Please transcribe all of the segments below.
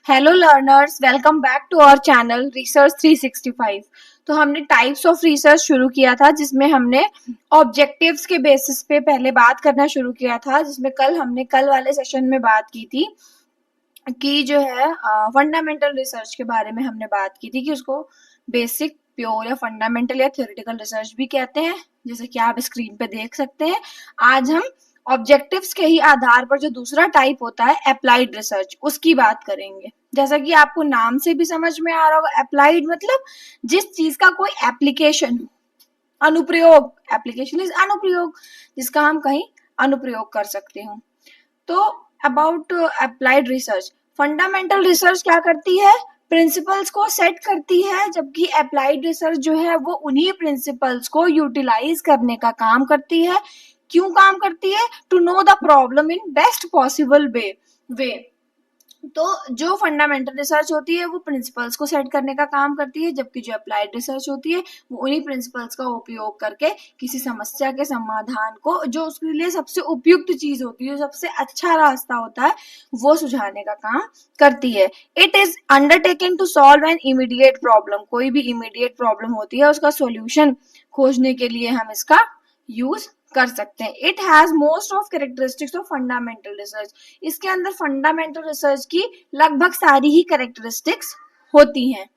Hello learners, welcome back to our channel research 365। तो हमने types of research शुरू किया था, जिसमें हमने ऑब्जेक्टिव्स के बेसिस पे पहले बात करना शुरू किया था, जिसमें कल वाले सेशन में बात की थी कि जो है फंडामेंटल रिसर्च के बारे में हमने बात की थी कि उसको बेसिक, प्योर या फंडामेंटल या थ्योरेटिकल रिसर्च भी कहते हैं, जैसे कि आप स्क्रीन पे देख सकते हैं। आज हम ऑब्जेक्टिव्स के ही आधार पर जो दूसरा टाइप होता है अप्लाइड रिसर्च, उसकी बात करेंगे। जैसा कि आपको नाम से भी समझ में आ रहा होगा, अप्लाइड मतलब जिस चीज का कोई एप्लीकेशन, अनुप्रयोग, एप्लीकेशन इज अनुप्रयोग, जिसका हम कहीं अनुप्रयोग कर सकते हो। तो about applied research, fundamental research क्या करती है? प्रिंसिपल्स को सेट करती है, जबकि अप्लाइड रिसर्च जो है वो उन्हीं प्रिंसिपल्स को यूटिलाइज करने का काम करती है। क्यों काम करती है? To know the problem in best possible way. तो जो फंडामेंटल रिसर्च होती है वो प्रिंसिपल्स को सेट करने का काम करती है, जबकि जो अप्लाइड रिसर्च होती है वो उन्हीं प्रिंसिपल्स का उपयोग करके किसी समस्या के समाधान को, जो उसके लिए सबसे उपयुक्त चीज होती है, सबसे अच्छा रास्ता होता है, वो सुझाने का काम करती है। It is undertaken to solve an immediate problem. कोई भी इमीडिएट प्रॉब्लम होती है, उसका सोल्यूशन खोजने के लिए हम इसका यूज कर सकते हैं। It has most of characteristics of fundamental research. इसके अंदर फंडामेंटल रिसर्च की लगभग सारी ही कैरेक्टरिस्टिक्स होती हैं।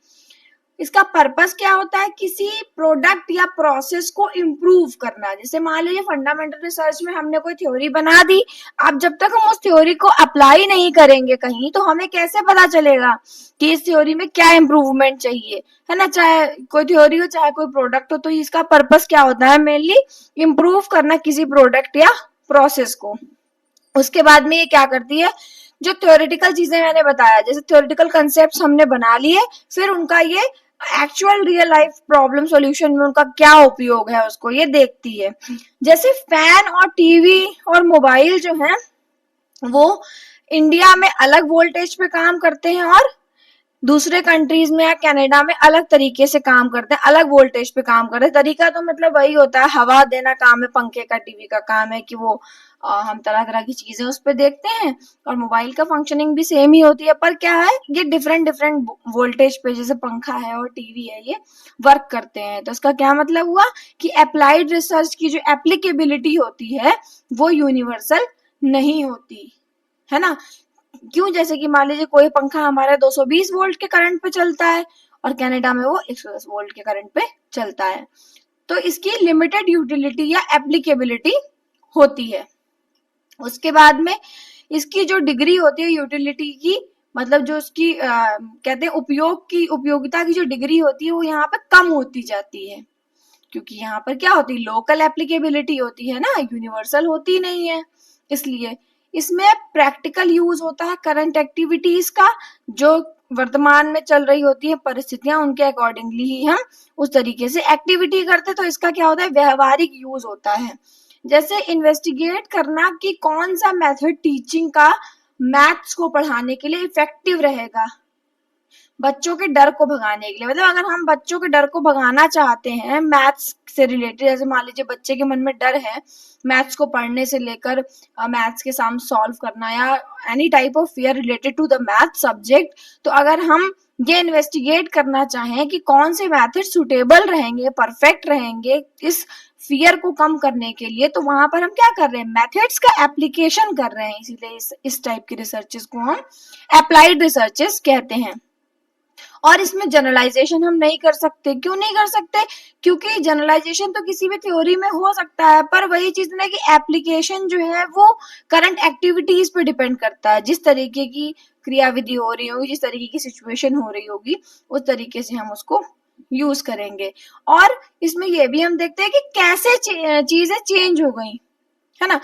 इसका पर्पस क्या होता है? किसी प्रोडक्ट या प्रोसेस को इम्प्रूव करना। जैसे मान लीजिए फंडामेंटल रिसर्च में हमने कोई थ्योरी बना दी, अब जब तक हम उस थ्योरी को अप्लाई नहीं करेंगे कहीं, तो हमें कैसे पता चलेगा कि इस थ्योरी में क्या इम्प्रूवमेंट चाहिए, है ना? चाहे कोई थ्योरी हो चाहे कोई प्रोडक्ट हो, तो इसका पर्पस क्या होता है? मेनली इम्प्रूव करना किसी प्रोडक्ट या प्रोसेस को। उसके बाद में ये क्या करती है? जो थ्योरेटिकल चीजें मैंने बताया, जैसे थ्योरेटिकल कंसेप्ट हमने बना लिए, फिर उनका ये actual real life problem solution में उनका क्या उपयोग है, उसको ये देखती है। जैसे फैन और टीवी और मोबाइल जो है वो इंडिया में अलग वोल्टेज पे काम करते हैं और दूसरे कंट्रीज में या कनाडा में अलग तरीके से काम करते हैं, अलग वोल्टेज पे काम करते हैं। तरीका तो मतलब वही होता है, हवा देना काम है पंखे का, टीवी का काम है कि वो हम तरह तरह की चीजें उस पर देखते हैं, और मोबाइल का फंक्शनिंग भी सेम ही होती है, पर क्या है, ये डिफरेंट डिफरेंट वोल्टेज पे, जैसे पंखा है और टीवी है, ये वर्क करते हैं। तो इसका क्या मतलब हुआ कि अप्लाइड रिसर्च की जो एप्लीकेबिलिटी होती है वो यूनिवर्सल नहीं होती, है ना? क्यों? जैसे कि मान लीजिए कोई पंखा हमारा 220 वोल्ट के करंट पे चलता है और कनाडा में वो 110 वोल्ट के करंट पे चलता है, तो इसकी लिमिटेड यूटिलिटी या एप्लीकेबिलिटी होती है। उसके बाद में इसकी जो डिग्री होती है यूटिलिटी की, मतलब जो उसकी कहते हैं उपयोगिता की जो डिग्री होती है, वो यहाँ पे कम होती जाती है, क्योंकि यहाँ पर क्या होती है, लोकल एप्लीकेबिलिटी होती है ना, यूनिवर्सल होती नहीं है। इसलिए इसमें प्रैक्टिकल यूज होता है करंट एक्टिविटीज का, जो वर्तमान में चल रही होती है परिस्थितियां, उनके अकॉर्डिंगली ही हम उस तरीके से एक्टिविटी करते, तो इसका क्या होता है, व्यवहारिक यूज होता है। जैसे इन्वेस्टिगेट करना कि कौन सा मेथड टीचिंग का मैथ्स को पढ़ाने के लिए इफेक्टिव रहेगा, बच्चों के डर को भगाने के लिए। मतलब अगर हम बच्चों के डर को भगाना चाहते हैं मैथ्स से रिलेटेड, जैसे मान लीजिए बच्चे के मन में डर है मैथ्स को पढ़ने से लेकर मैथ्स के सम सॉल्व करना, या any type of fear related to the math subject, तो अगर हम ये इन्वेस्टिगेट करना चाहें कि कौन से मैथड सुटेबल रहेंगे, परफेक्ट रहेंगे इस फियर को कम करने के लिए, तो वहां पर हम क्या कर रहे हैं, मेथड्स का एप्लीकेशन कर रहे हैं। इसीलिए इस टाइप की रिसर्चेस को हम अप्लाइड रिसर्चेस कहते हैं। और इसमें जनरलाइजेशन हम नहीं कर सकते। क्यों नहीं कर सकते? क्योंकि जनरलाइजेशन तो किसी भी थ्योरी में हो सकता है, पर वही चीज ना कि एप्लीकेशन जो है वो करंट एक्टिविटीज पे डिपेंड करता है। जिस तरीके की क्रियाविधि हो रही होगी, जिस तरीके की सिचुएशन हो रही होगी, उस तरीके से हम उसको यूज करेंगे। और इसमें ये भी हम देखते हैं कि कैसे चीजें चेंज हो गई, है ना?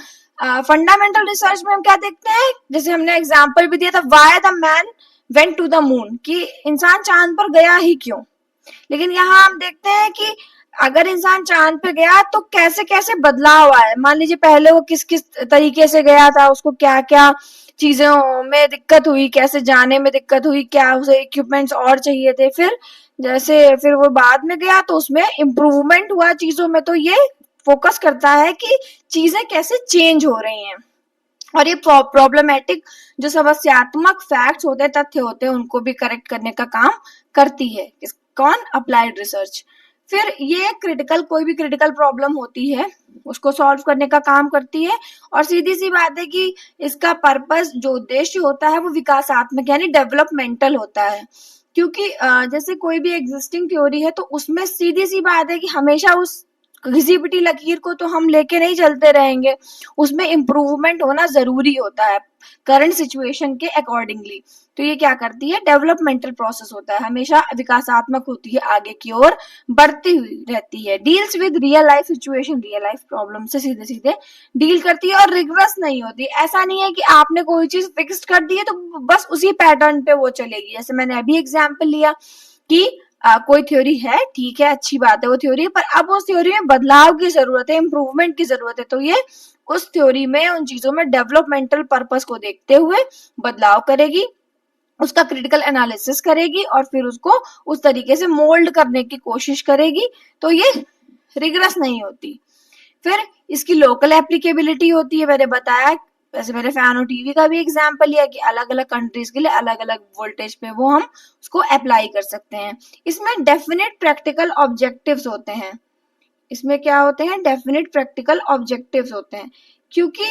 फंडामेंटल रिसर्च में हम क्या देखते हैं, जैसे हमने एग्जाम्पल भी दिया था, why the man went to the moon, कि इंसान चांद पर गया ही क्यों। लेकिन यहाँ हम देखते हैं कि अगर इंसान चांद पे गया तो कैसे कैसे बदलाव आया। मान लीजिए पहले वो किस किस तरीके से गया था, उसको क्या क्या चीजों में दिक्कत हुई, कैसे जाने में दिक्कत हुई, क्या उसे इक्विपमेंट्स और चाहिए थे, फिर वो बाद में गया तो उसमें इम्प्रूवमेंट हुआ चीजों में। तो ये फोकस करता है कि चीजें कैसे चेंज हो रही हैं। और ये प्रॉब्लमेटिक जो समस्यात्मक फैक्ट्स होते हैं, तथ्य होते हैं, उनको भी करेक्ट करने का काम करती है। कौन? Applied research. फिर ये क्रिटिकल, कोई भी क्रिटिकल प्रॉब्लम होती है उसको सॉल्व करने का काम करती है। और सीधी सी बात है कि इसका पर्पस, जो उद्देश्य होता है, वो विकासात्मक यानी डेवलपमेंटल होता है। क्योंकि जैसे कोई भी एग्जिस्टिंग थ्योरी है तो उसमें सीधी सी बात है कि हमेशा उस घिसी पिटी लकीर को तो हम लेके नहीं चलते रहेंगे, उसमें इम्प्रूवमेंट होना जरूरी होता है करंट सिचुएशन के अकॉर्डिंगली। तो ये क्या करती है? डेवलपमेंटल प्रोसेस होता है, हमेशा विकासात्मक होती है, आगे की ओर बढ़ती हुई रहती है। Deals with real life situation, real life problem से सीधे सीधे डील करती है और रिग्रेस नहीं होती। ऐसा नहीं है कि आपने कोई चीज फिक्स कर दी है तो बस उसी पैटर्न पे वो चलेगी। जैसे मैंने अभी एग्जाम्पल लिया कि कोई थ्योरी है, ठीक है, अच्छी बात है वो थ्योरी, पर अब उस थ्योरी में बदलाव की जरूरत है, इम्प्रूवमेंट की जरूरत है। तो ये उस थ्योरी में, उन चीजों में डेवलपमेंटल पर्पस को देखते हुए बदलाव करेगी, उसका क्रिटिकल एनालिसिस करेगी और फिर उसको उस तरीके से मोल्ड करने की कोशिश करेगी। तो ये रिग्रेस नहीं होती। फिर इसकी लोकल एप्लीकेबिलिटी होती है, मैंने बताया, वैसे मैंने फैन और टीवी का भी एग्जांपल लिया कि अलग अलग कंट्रीज के लिए अलग अलग वोल्टेज पे वो हम उसको अप्लाई कर सकते हैं। इसमें डेफिनेट प्रैक्टिकल ऑब्जेक्टिव्स होते हैं। इसमें क्या होते हैं? डेफिनेट प्रैक्टिकल ऑब्जेक्टिव्स होते हैं। क्योंकि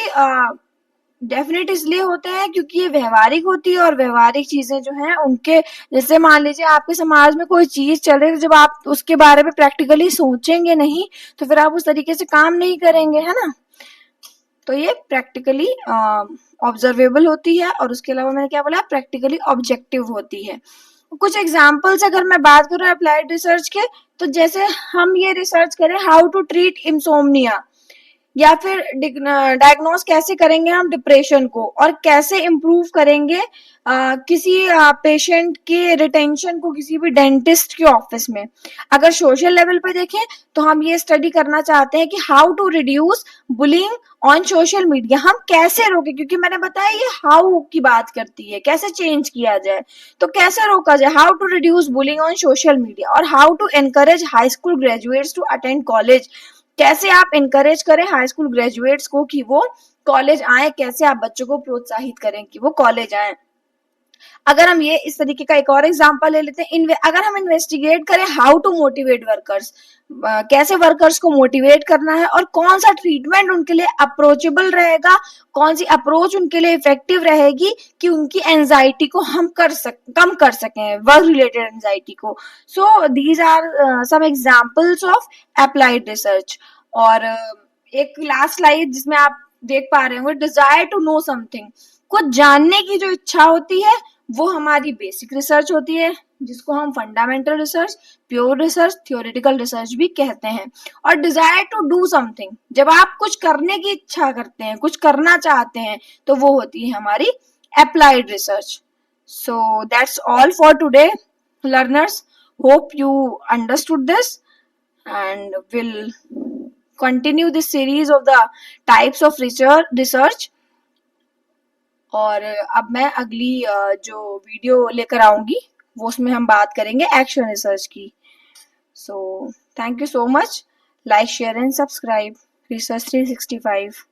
डेफिनेट इसलिए होते हैं क्योंकि ये व्यवहारिक होती है, और व्यवहारिक चीजें जो हैं उनके, जैसे मान लीजिए आपके समाज में कोई चीज चल रही है, तो जब आप उसके बारे में प्रैक्टिकली सोचेंगे नहीं तो फिर आप उस तरीके से काम नहीं करेंगे, है ना। तो ये प्रैक्टिकली ऑब्जर्वेबल होती है, और उसके अलावा मैंने क्या बोला? प्रैक्टिकली ऑब्जेक्टिव होती है। कुछ एग्जाम्पल्स अगर मैं बात करूं अप्लाइड रिसर्च के, तो जैसे हम ये रिसर्च करें हाउ टू ट्रीट इंसोम्निया, या फिर डायग्नोस कैसे करेंगे हम डिप्रेशन को, और कैसे इम्प्रूव करेंगे किसी पेशेंट के रिटेंशन को किसी भी डेंटिस्ट के ऑफिस में। अगर सोशल लेवल पे देखें तो हम ये स्टडी करना चाहते हैं कि how to reduce bullying on social media, हम कैसे रोके, क्योंकि मैंने बताया ये हाउ की बात करती है, कैसे चेंज किया जाए, तो कैसे रोका जाए, how to reduce bullying on social media, और how to encourage high school graduates to attend college, कैसे आप इनकरेज करें हाई स्कूल ग्रेजुएट्स को कि वो कॉलेज आए, कैसे आप बच्चों को प्रोत्साहित करें कि वो कॉलेज आए। अगर हम ये इस तरीके का एक और एग्जांपल ले लेते हैं, अगर हम इन्वेस्टिगेट करें हाउ टू मोटिवेट वर्कर्स, कैसे वर्कर्स को मोटिवेट करना है, और कौन सा ट्रीटमेंट उनके लिए अप्रोचेबल रहेगा, कौन सी अप्रोच उनके लिए इफेक्टिव रहेगी कि उनकी एंजाइटी को हम कम कर सकें, वर्क रिलेटेड एंजाइटी को। So these are some examples of applied research. और एक लास्ट स्लाइड जिसमें आप देख पा रहे होंगे, डिजायर टू नो समथिंग, कुछ जानने की जो इच्छा होती है वो हमारी बेसिक रिसर्च होती है, जिसको हम fundamental research, pure research, theoretical research भी कहते हैं। और डिजायर टू डू समथिंग, जब आप कुछ करने की इच्छा करते हैं, कुछ करना चाहते हैं, तो वो होती है हमारी applied research. So that's all for today learners, hope you understood this and will continue this series of the types of research। और अब मैं अगली जो वीडियो लेकर आऊंगी वो उसमें हम बात करेंगे एक्शन रिसर्च की। So thank you so much, like share and subscribe research 365।